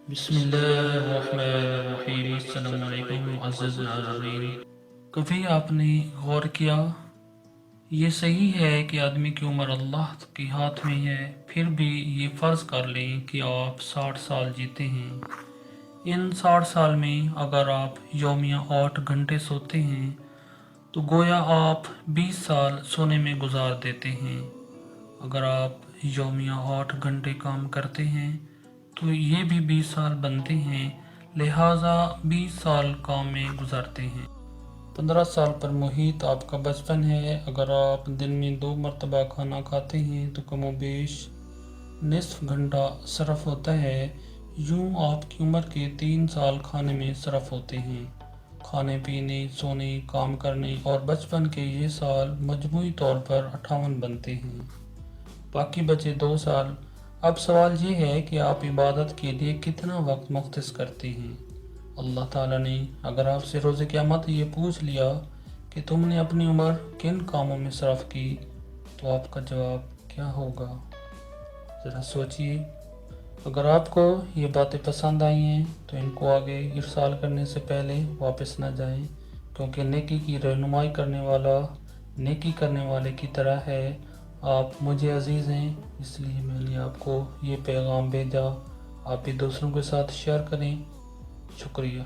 بسم اللہ الرحمن الرحیم۔ السلام علیکم معزز ناظرین۔ کبھی آپ نے غور کیا یہ صحیح ہے کہ آدمی کی عمر اللہ کے ہاتھ میں ہے، پھر بھی یہ فرض کر لیں کہ آپ 60 سال جیتے ہیں۔ ان 60 سال میں اگر آپ یومیہ 8 گھنٹے سوتے ہیں تو گویا آپ 20 سال سونے میں گزار دیتے ہیں۔ اگر آپ یومیہ 8 گھنٹے کام کرتے ہیں تو یہ بھی 20 سال بنتے ہیں، لہٰذا 20 سال کام میں گزارتے ہیں۔ 15 سال پر محیط آپ کا بچپن ہے۔ اگر آپ دن میں 2 مرتبہ کھانا کھاتے ہیں تو کم و بیش نصف گھنٹہ صرف ہوتا ہے۔ یوں آپ کی عمر کے 3 سال کھانے میں صرف ہوتے ہیں۔ کھانے پینے، سونے، کام کرنے اور بچپن کے یہ سال مجموعی طور پر 58 بنتے ہیں۔ باقی بچے 2 سال۔ اب سوال یہ ہے کہ آپ عبادت کے لیے کتنا وقت مختص کرتے ہیں؟ اللہ تعالیٰ نے اگر آپ سے روز قیامت یہ پوچھ لیا کہ تم نے اپنی عمر کن کاموں میں صرف کی تو آپ کا جواب کیا ہوگا؟ ذرا سوچئے۔ اگر آپ کو یہ باتیں پسند آئی ہیں تو ان کو آگے ارسال کرنے سے پہلے واپس نہ جائیں، کیونکہ نیکی کی رہنمائی کرنے والا نیکی کرنے والے کی طرح ہے۔ آپ مجھے عزیز ہیں، اس لیے میں نے آپ کو یہ پیغام بھیجا۔ آپ بھی دوسروں کے ساتھ شیئر کریں۔ شکریہ۔